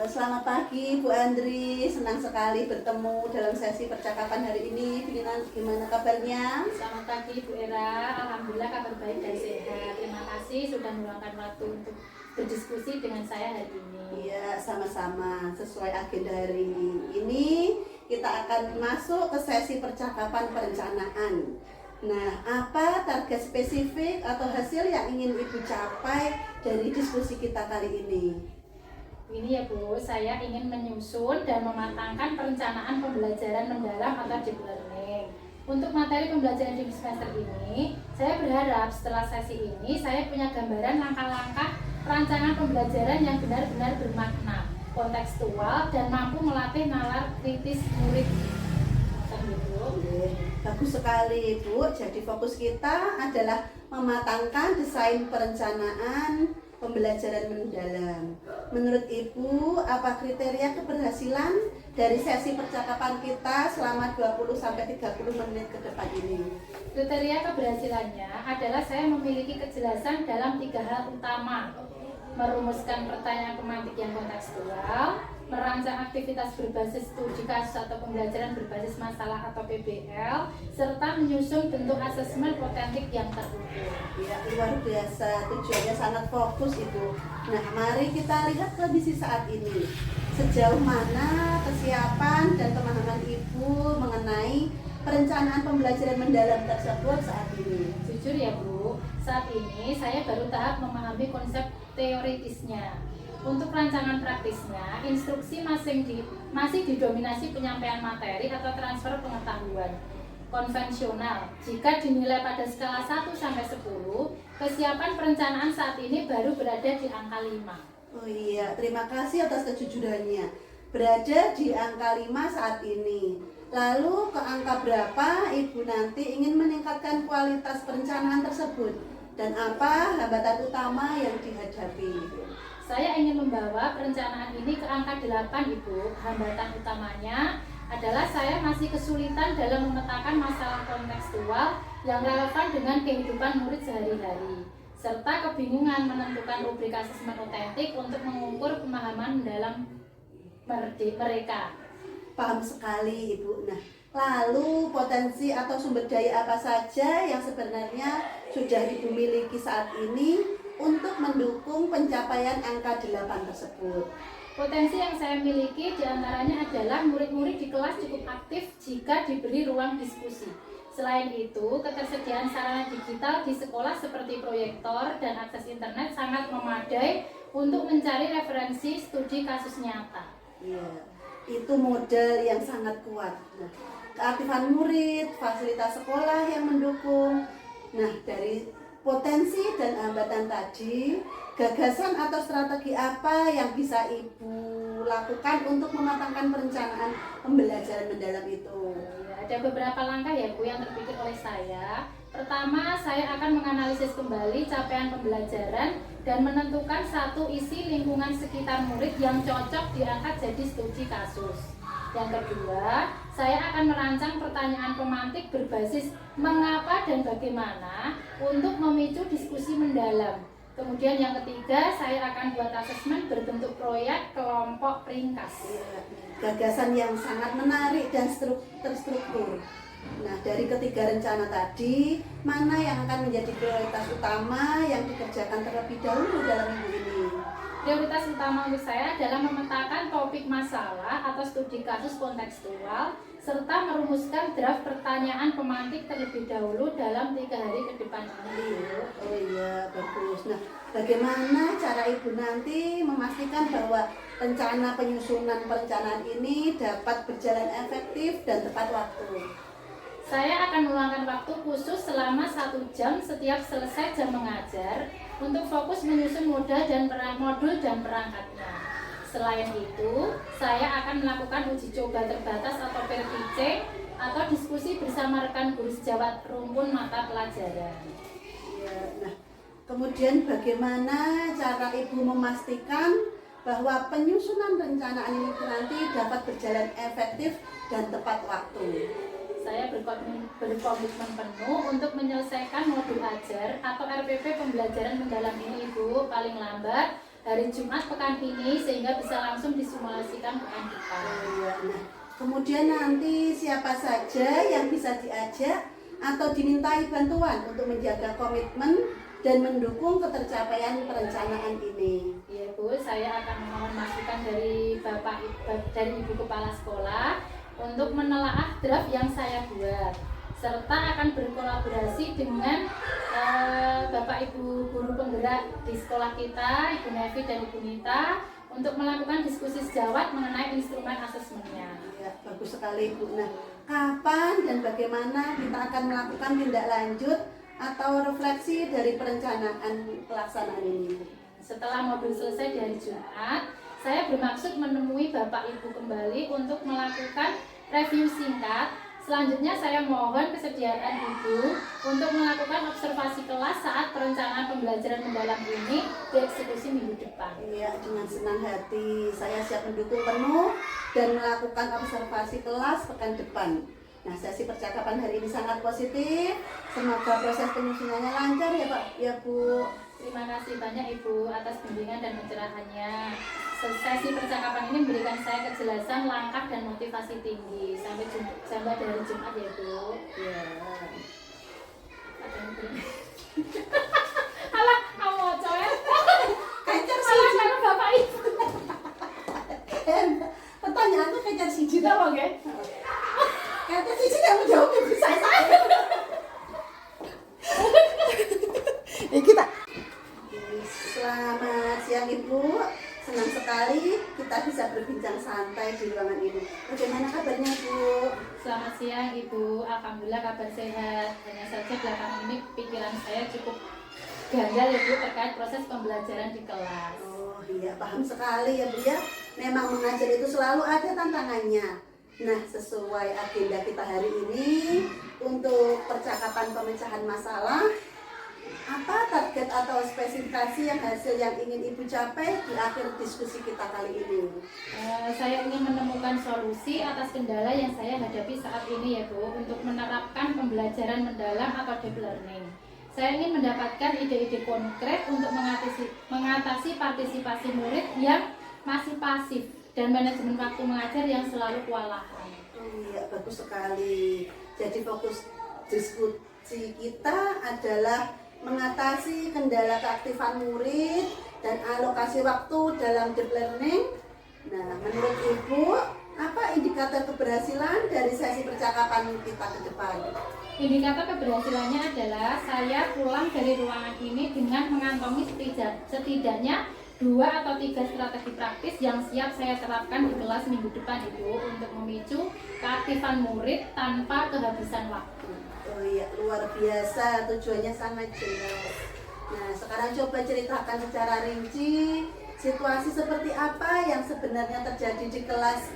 Selamat pagi Bu Andri, senang sekali bertemu dalam sesi percakapan hari ini. Gimana kabarnya? Selamat pagi Bu Era, Alhamdulillah kabar baik dan sehat. Terima kasih sudah meluangkan waktu untuk berdiskusi dengan saya hari ini. Iya, sama-sama. Sesuai agenda hari ini, kita akan masuk ke sesi percakapan perencanaan. Nah, apa target spesifik atau hasil yang ingin Ibu capai dari diskusi kita kali ini? Ini ya Bu, saya ingin menyusun dan mematangkan perencanaan pembelajaran mendalam atau deep learning. Untuk materi pembelajaran di semester ini, saya berharap setelah sesi ini saya punya gambaran langkah-langkah rancangan pembelajaran yang benar-benar bermakna, kontekstual, dan mampu melatih nalar kritis murid. Bagus sekali Bu, jadi fokus kita adalah mematangkan desain perencanaan pembelajaran mendalam. Menurut Ibu, apa kriteria keberhasilan dari sesi percakapan kita selama 20-30 menit ke depan ini? Kriteria keberhasilannya adalah saya memiliki kejelasan dalam 3 hal utama: merumuskan pertanyaan pemantik yang kontekstual, merancang aktivitas berbasis studi kasus atau pembelajaran berbasis masalah atau PBL, serta menyusun bentuk asesmen otentik yang terukur. Ya, luar biasa, tujuannya sangat fokus Ibu. Nah, mari kita lihat kondisi saat ini. Sejauh mana kesiapan dan pemahaman Ibu mengenai perencanaan pembelajaran mendalam tersebut saat ini? Jujur ya Bu, saat ini saya baru tahap memahami konsep teoritisnya. Untuk rancangan praktisnya, instruksi masih didominasi penyampaian materi atau transfer pengetahuan konvensional. Jika dinilai pada skala 1-10, kesiapan perencanaan saat ini baru berada di angka 5. Oh iya, terima kasih atas kejujurannya. Berada di angka 5 saat ini. Lalu ke angka berapa Ibu nanti ingin meningkatkan kualitas perencanaan tersebut? Dan apa hambatan utama yang dihadapi? Saya ingin membawa perencanaan ini ke angka 8 Ibu. Hambatan utamanya adalah saya masih kesulitan dalam memetakan masalah kontekstual yang relevan dengan kehidupan murid sehari-hari, serta kebingungan menentukan rubrik asesmen otentik untuk mengukur pemahaman dalam mereka. Paham sekali Ibu. Nah, lalu potensi atau sumber daya apa saja yang sebenarnya sudah Ibu miliki saat ini untuk mendukung pencapaian angka 8 tersebut? Potensi yang saya miliki diantaranya adalah murid-murid di kelas cukup aktif jika diberi ruang diskusi. Selain itu, ketersediaan sarana digital di sekolah seperti proyektor dan akses internet sangat memadai untuk mencari referensi studi kasus nyata. Iya, itu modal yang sangat kuat. Nah, keaktifan murid, fasilitas sekolah yang mendukung. Nah, dari potensi dan hambatan tadi, gagasan atau strategi apa yang bisa Ibu lakukan untuk mematangkan perencanaan pembelajaran mendalam itu? Ada beberapa langkah ya Bu yang terpikir oleh saya. Pertama, saya akan menganalisis kembali capaian pembelajaran dan menentukan satu isi lingkungan sekitar murid yang cocok diangkat jadi studi kasus. Yang kedua, saya akan merancang pertanyaan pemantik berbasis mengapa dan bagaimana untuk memicu diskusi mendalam. Kemudian yang ketiga, saya akan buat asesmen berbentuk proyek kelompok ringkas. Gagasan yang sangat menarik dan terstruktur. Nah, dari ketiga rencana tadi, mana yang akan menjadi prioritas utama yang dikerjakan terlebih dahulu dalam minggu ini? Prioritas utama untuk saya adalah memetakan topik masalah atau studi kasus kontekstual, serta merumuskan draft pertanyaan pemantik terlebih dahulu dalam 3 hari ke depan ini. Oh iya, bagus. Nah, bagaimana cara Ibu nanti memastikan bahwa rencana penyusunan perencanaan ini dapat berjalan efektif dan tepat waktu? Saya akan meluangkan waktu khusus selama 1 jam setiap selesai jam mengajar untuk fokus menyusun modul dan perangkatnya. Selain itu, saya akan melakukan uji coba terbatas atau PRTC atau diskusi bersama rekan guru sejawat rumpun mata pelajaran. Ya, nah, kemudian bagaimana cara Ibu memastikan bahwa penyusunan perencanaan ini nanti dapat berjalan efektif dan tepat waktu? Saya berkomitmen penuh untuk menyelesaikan modul ajar atau RPP pembelajaran mendalam ini Ibu paling lambat hari Jumat pekan ini sehingga bisa langsung disimulasikan pekan depan. Iya. Nah, kemudian nanti siapa saja yang bisa diajak atau dimintai bantuan untuk menjaga komitmen dan mendukung ketercapaian perencanaan ini. Iya Bu, saya akan memohon masukan dari dari Ibu Kepala Sekolah untuk menelaah draft yang saya buat, serta akan berkolaborasi dengan Bapak Ibu guru penggerak di sekolah kita, Ibu Nevi dan Ibu Nita, untuk melakukan diskusi sejawat mengenai instrumen asesmennya. Ya, bagus sekali Bu. Nah, kapan dan bagaimana kita akan melakukan tindak lanjut atau refleksi dari perencanaan pelaksanaan ini Bu? Setelah modul selesai di hari Jumat, saya bermaksud menemui Bapak Ibu kembali untuk melakukan review singkat. Selanjutnya saya mohon kesediaan Ibu untuk melakukan observasi kelas saat perencanaan pembelajaran mendalam ini dieksekusi minggu depan. Iya, dengan senang hati saya siap mendukung penuh dan melakukan observasi kelas pekan depan. Nah, sesi percakapan hari ini sangat positif. Semoga proses penyusunannya lancar ya Pak, ya Bu. Terima kasih banyak Ibu atas bimbingan dan pencerahannya. Sesi percakapan ini memberikan saya kejelasan, langkah, dan motivasi tinggi. Sampai dari Jumat ya Bu. Ya. Alah, kamu coy. Kejar Salah siji. karena Bapak Ibu. Pertanyaannya kejar siji Tidak dong. oke. Kejar siji kamu jawab Ibu saya. Kita. Selamat siang Ibu. Senang sekali kita bisa berbincang santai di ruangan ini. Bagaimana kabarnya Bu? Selamat siang Ibu. Alhamdulillah kabar sehat. Hanya saja belakangan ini pikiran saya cukup ganjal ya Bu terkait proses pembelajaran di kelas. Oh iya, paham sekali ya Bu ya. Memang mengajar itu selalu ada tantangannya. Nah, sesuai agenda kita hari ini untuk percakapan pemecahan masalah, apa target atau spesifikasi yang hasil yang ingin Ibu capai di akhir diskusi kita kali ini? Saya ingin menemukan solusi atas kendala yang saya hadapi saat ini ya Bu untuk menerapkan pembelajaran mendalam atau deep learning. Saya ingin mendapatkan ide-ide konkret untuk mengatasi partisipasi murid yang masih pasif dan manajemen waktu mengajar yang selalu kewalahan. Oh iya, bagus sekali. Jadi fokus diskusi kita adalah mengatasi kendala keaktifan murid dan alokasi waktu dalam deep learning. Nah, menurut Ibu, apa indikator keberhasilan dari sesi percakapan kita ke depan? Indikator keberhasilannya adalah saya pulang dari ruangan ini dengan mengantongi setidaknya 2 atau 3 strategi praktis yang siap saya terapkan di kelas minggu depan Ibu untuk memicu keaktifan murid tanpa kehabisan waktu. Oh iya, luar biasa, tujuannya sangat jelas. Nah, sekarang coba ceritakan secara rinci situasi seperti apa yang sebenarnya terjadi di kelas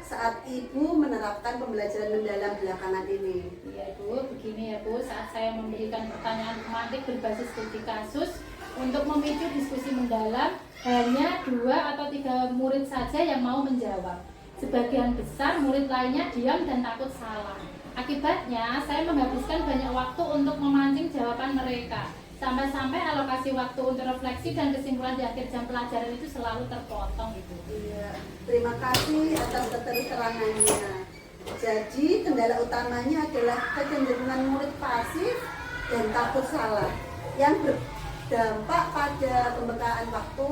saat Ibu menerapkan pembelajaran mendalam belakangan ini. Iya Bu, begini ya Bu, saat saya memberikan pertanyaan tematik berbasis studi kasus untuk memicu diskusi mendalam, hanya 2 atau 3 murid saja yang mau menjawab. Sebagian besar murid lainnya diam dan takut salah. Akibatnya, saya menghabiskan banyak waktu untuk memancing jawaban mereka. Sampai-sampai alokasi waktu untuk refleksi dan kesimpulan di akhir jam pelajaran itu selalu terpotong Ibu. Iya, terima kasih atas keterangannya. Jadi, kendala utamanya adalah kecenderungan murid pasif dan takut salah yang berdampak pada pembekaan waktu.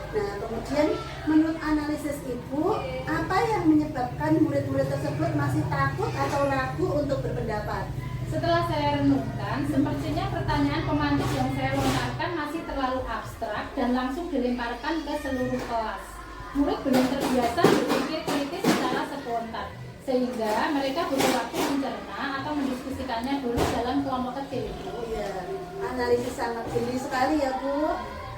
Nah, kemudian menurut analisis Ibu, apa yang menyebabkan murid-murid tersebut masih takut atau ragu untuk berpendapat? Setelah saya renungkan, sepertinya pertanyaan pemantik yang saya lontarkan masih terlalu abstrak dan langsung dilemparkan ke seluruh kelas. Murid belum terbiasa berpikir kritis secara spontan, sehingga mereka butuh waktu mencerna atau mendiskusikannya dulu dalam kelompok kecil. Iya, analisis sangat jeli sekali ya Bu.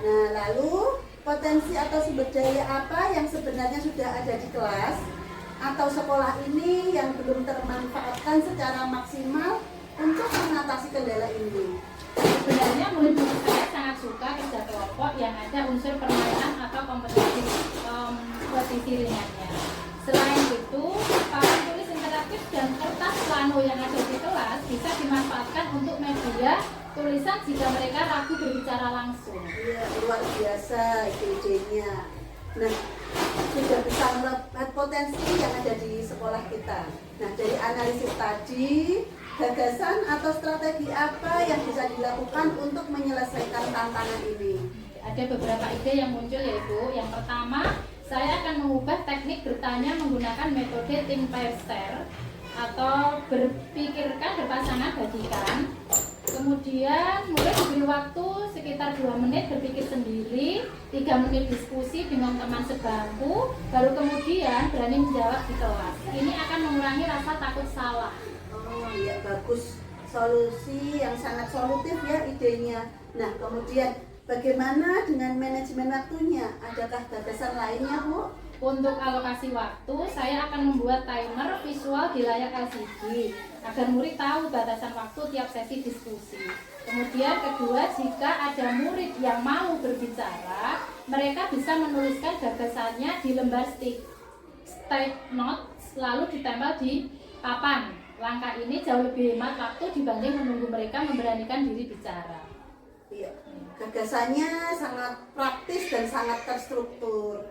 Nah, lalu potensi atau sumber daya apa yang sebenarnya sudah ada di kelas atau sekolah ini yang belum termanfaatkan secara maksimal untuk mengatasi kendala ini? Sebenarnya murid-murid saya sangat suka kerja kelompok yang ada unsur permainan atau kompetisi ringannya. Selain itu, papan tulis interaktif dan kertas plano yang ada di kelas bisa dimanfaatkan untuk media tulisan jika mereka ragu berbicara langsung. Iya, luar biasa ide-idenya. Nah, sudah bisa melihat potensi yang ada di sekolah kita. Nah, dari analisis tadi, gagasan atau strategi apa yang bisa dilakukan untuk menyelesaikan tantangan ini? Ada beberapa ide yang muncul, yaitu yang pertama, saya akan mengubah teknik bertanya menggunakan metode think pair share atau berpikirkan berpasangan bagikan. Kemudian murid diberi waktu sekitar 2 menit berpikir sendiri, 3 menit diskusi dengan teman sebangku, baru kemudian berani menjawab di kelas. Ini akan mengurangi rasa takut salah. Oh iya, bagus. Solusi yang sangat solutif ya idenya. Nah, kemudian bagaimana dengan manajemen waktunya? Adakah gagasan lainnya, Bu? Untuk alokasi waktu, saya akan membuat timer visual di layar LCD agar murid tahu batasan waktu tiap sesi diskusi. Kemudian kedua, jika ada murid yang mau berbicara, mereka bisa menuliskan gagasannya di lembar stick notes lalu ditempel di papan. Langkah ini jauh lebih hemat waktu dibanding menunggu mereka memberanikan diri bicara. Iya, gagasannya sangat praktis dan sangat terstruktur.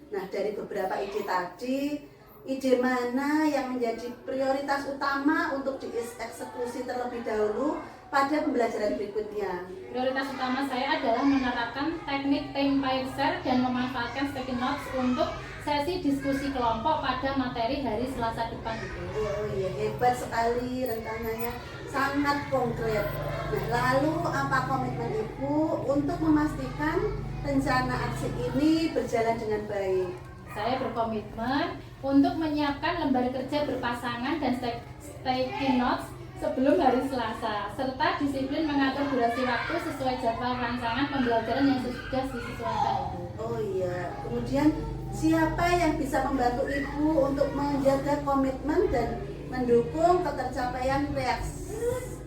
Nah, dari beberapa ide tadi, ide mana yang menjadi prioritas utama untuk dieksekusi terlebih dahulu pada pembelajaran berikutnya? Prioritas utama saya adalah menerapkan teknik think pair share dan memanfaatkan sticky notes untuk sesi diskusi kelompok pada materi hari Selasa depan itu. Oh iya, hebat sekali rencananya, sangat konkret. Nah, lalu apa komitmen Ibu untuk memastikan rencana aksi ini berjalan dengan baik? Saya berkomitmen untuk menyiapkan lembar kerja berpasangan dan sticky notes sebelum hari Selasa, serta disiplin mengatur durasi waktu sesuai jadwal rancangan pembelajaran yang sudah disesuaikan itu. Oh iya, kemudian siapa yang bisa membantu Ibu untuk menjaga komitmen dan mendukung ketercapaian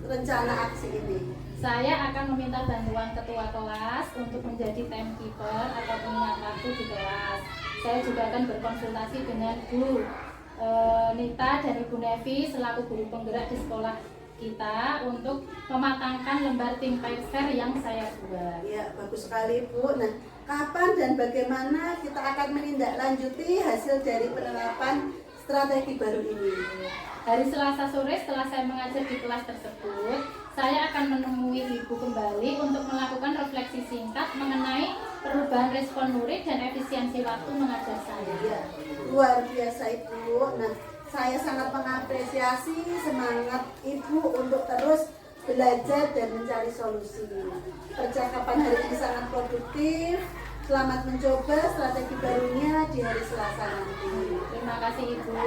rencana aksi ini? Saya akan meminta bantuan ketua kelas untuk menjadi timekeeper atau pengingat waktu di kelas. Saya juga akan berkonsultasi dengan Bu Nita dan Ibu Nevi selaku guru penggerak di sekolah kita untuk mematangkan lembar think pair share yang saya buat. Ya, bagus sekali Bu. Nah, kapan dan bagaimana kita akan menindaklanjuti hasil dari penerapan strategi baru ini? Hari Selasa sore setelah saya mengajar di kelas tersebut, saya akan menemui Ibu kembali untuk melakukan refleksi singkat mengenai perubahan respon murid dan efisiensi waktu mengajar saya. Ya, luar biasa Ibu. Nah, saya sangat mengapresiasi semangat Ibu untuk terus belajar dan mencari solusi. Percakapan hari ini sangat produktif. Selamat mencoba strategi barunya di hari Selasa nanti. Terima kasih Ibu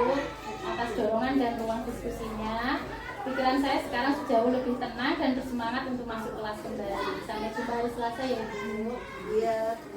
atas dorongan dan ruang diskusinya. Pikiran saya sekarang jauh lebih tenang dan bersemangat untuk masuk kelas kembali. Sampai jumpa hari Selasa ya Ibu. Iya.